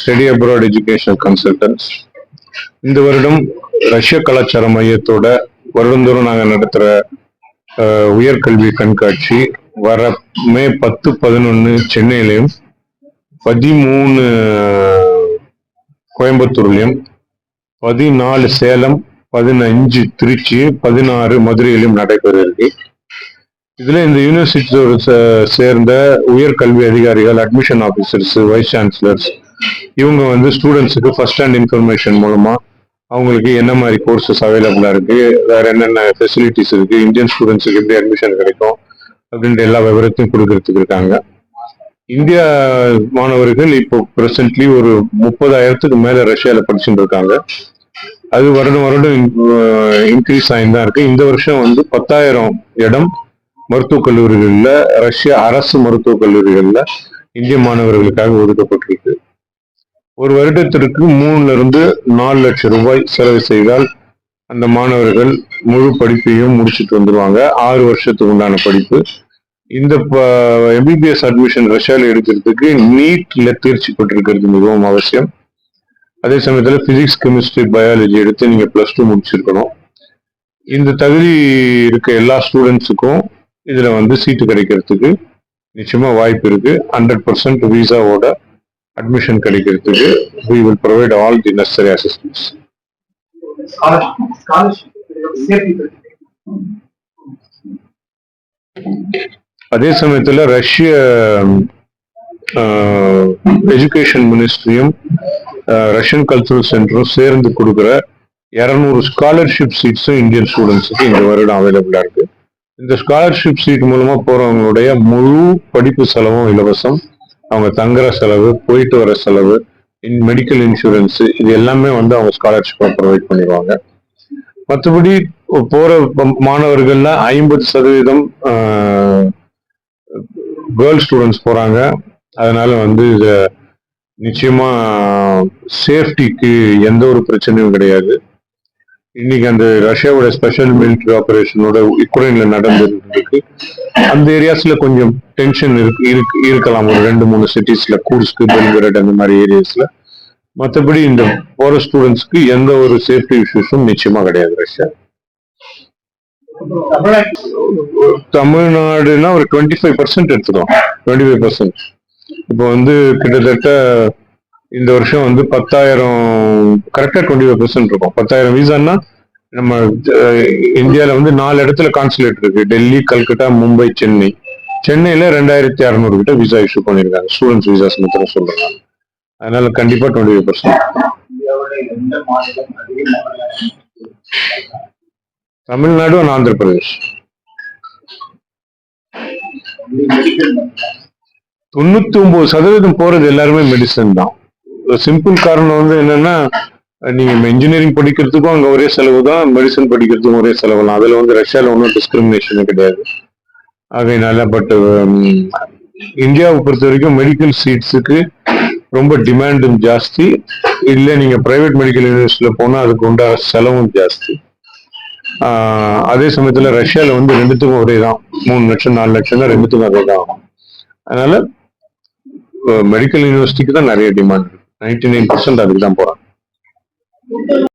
Study abroad education consultants. இந்த வருடம் ரஷ்ய கலாச்சார மையத்தோட வருடந்தோறும் நாங்கள் நடத்துகிற உயர்கல்வி கண்காட்சி வர மே 10, 11 சென்னையிலையும், 13 கோயம்புத்தூர்லையும், 14 சேலம், 15 திருச்சி, 16 மதுரையிலும் நடைபெற இருக்கு. இதுல இந்த யூனிவர்சிட்டியோட சேர்ந்த உயர்கல்வி அதிகாரிகள், அட்மிஷன் ஆபீசர்ஸ், வைஸ் சான்சலர்ஸ் இவங்க வந்து ஸ்டூடெண்ட்ஸுக்கு ஃபர்ஸ்ட் ஹேண்ட் இன்ஃபர்மேஷன் மூலமா அவங்களுக்கு என்ன மாதிரி கோர்சஸ் அவைலபிளா இருக்கு, வேற என்னென்ன ஃபெசிலிட்டிஸ் இருக்கு, இந்தியன் ஸ்டூடெண்ட்ஸுக்கு எப்படி அட்மிஷன் கிடைக்கும் அப்படின்ற எல்லா விவரத்தையும் கொடுக்கறதுக்கு இருக்காங்க. இந்தியா மாணவர்கள் இப்போ பிரசன்ட்லி ஒரு 30,000க்கு மேல ரஷ்யால படிச்சுட்டு இருக்காங்க. அது வருடம் இன்க்ரீஸ் ஆகிதான் இருக்கு. இந்த வருஷம் வந்து 10,000 இடம் மருத்துவக் கல்லூரிகள்ல, ரஷ்ய அரசு மருத்துவக் கல்லூரிகள்ல இந்திய மாணவர்களுக்காக ஒதுக்கப்பட்டிருக்கு. ஒரு வருடத்திற்கு 3-4 லட்சம் ரூபாய் செலவு செய்தால் அந்த மாணவர்கள் முழு படிப்பையும் முடிச்சுட்டு வந்துருவாங்க. 6 வருஷத்துக்கு உண்டான படிப்பு. இந்த எம்பிபிஎஸ் அட்மிஷன் ரஷ்யாவில் எடுக்கிறதுக்கு நீட்ல தேர்ச்சி பெற்றிருக்கிறது மிகவும் அவசியம். அதே சமயத்தில் பிசிக்ஸ், கெமிஸ்ட்ரி, பயாலஜி எடுத்து நீங்க +2 முடிச்சிருக்கணும். இந்த தகுதி இருக்க எல்லா ஸ்டூடெண்ட்ஸுக்கும் இதுல வந்து சீட்டு கிடைக்கிறதுக்கு நிச்சயமா வாய்ப்பு இருக்கு. 100% விசாவோட அட்மிஷன் கிடைக்கிறதுக்கு we will provide all the necessary assistance. அதே சமயத்துல ரஷ்ய எஜுகேஷன் மினிஸ்ட்ரியும் ரஷ்யன் கல்ச்சரல் சென்டரும் சேர்ந்து கொடுக்குற 200 ஸ்காலர்ஷிப் சீட்ஸும் இந்தியன் ஸ்டூடெண்ட்ஸுக்கு இந்த வருடம் அவைலபிளா இருக்கு. இந்த ஸ்காலர்ஷிப் சீட் மூலமா போறவங்களுடைய முழு படிப்பு செலவும் இலவசம். அவங்க தங்குற செலவு, போயிட்டு வர செலவு, மெடிக்கல் இன்சூரன்ஸ், இது எல்லாமே வந்து அவங்க ஸ்காலர்ஷிப்பா ப்ரொவைட் பண்ணிடுவாங்க. மற்றபடி போற மாணவர்கள்ல 50% கேர்ள் ஸ்டூடெண்ட்ஸ் போறாங்க. அதனால வந்து இது நிச்சயமா சேஃப்டிக்கு எந்த ஒரு பிரச்சனையும் கிடையாது. இன்னைக்கு அந்த ரஷ்யாவோட ஸ்பெஷல் மிலிட்டரி ஆபரேஷனோட யுக்ரைன்ல நடந்துருக்கு. அந்த ஏரியாஸ்ல கொஞ்சம் டென்ஷன் இருக்கலாம், ஒரு 2-3 சிட்டிஸ்ல, கூர்ஸ்க், பெல்கிரேட் அந்த மாதிரி ஏரியாஸ்ல. மற்றபடி இந்த போற ஸ்டூடெண்ட்ஸ்க்கு எந்த ஒரு சேஃப்டி இஷ்யூஸும் நிச்சயமா கிடையாது. ரஷ்யா தமிழ்நாடுனா ஒரு 25% எடுத்துக்கலாம். 25%. இப்போ வந்து கிட்டத்தட்ட இந்த வருஷம் வந்து 10,000, கரெக்டா 25% இருக்கும். 10,000 விசான்னா நம்ம இந்தியாவில வந்து 4 இடத்துல கான்சுலேட் இருக்கு. டெல்லி, கல்கட்டா, மும்பை, சென்னை. சென்னையில 2,600 கிட்ட விசா இஷ்யூ பண்ணிருக்காங்க. ஸ்டூடெண்ட்ஸ் விசாஸ் மட்டும் சொல்றாங்க. அதனால கண்டிப்பா 25%. தமிழ்நாடு, ஆந்திர பிரதேஷ். 99% போறது எல்லாருமே மெடிசன் தான். சிம்பிள் காரணம் வந்து என்னன்னா, நீங்க இன்ஜினியரிங் படிக்கிறதுக்கும் அங்க ஒரே செலவு தான், மெடிசன் படிக்கிறதுக்கும் ஒரே செலவு தான். அதுல வந்து ரஷ்யால ஒன்றும் டிஸ்கிரிமினேஷன் கிடையாது. அதனால பட் இந்தியாவை பொறுத்த வரைக்கும் மெடிக்கல் சீட்ஸுக்கு ரொம்ப டிமாண்டும் ஜாஸ்தி. இல்ல நீங்க பிரைவேட் மெடிக்கல் யூனிவர்சிட்டியில போனா அதுக்கு உண்டான செலவும் ஜாஸ்தி. அதே சமயத்துல ரஷ்யால வந்து ரெண்டுத்துக்கும் ஒரே தான். 3 லட்சம் 4 லட்சம் தான் ரெண்டுத்துக்கும் அதே தான் ஆகும். அதனால மெடிக்கல் யூனிவர்சிட்டிக்கு தான் நிறைய டிமாண்ட் இருக்கு. 99% அதுக்கு தான் போறாங்க.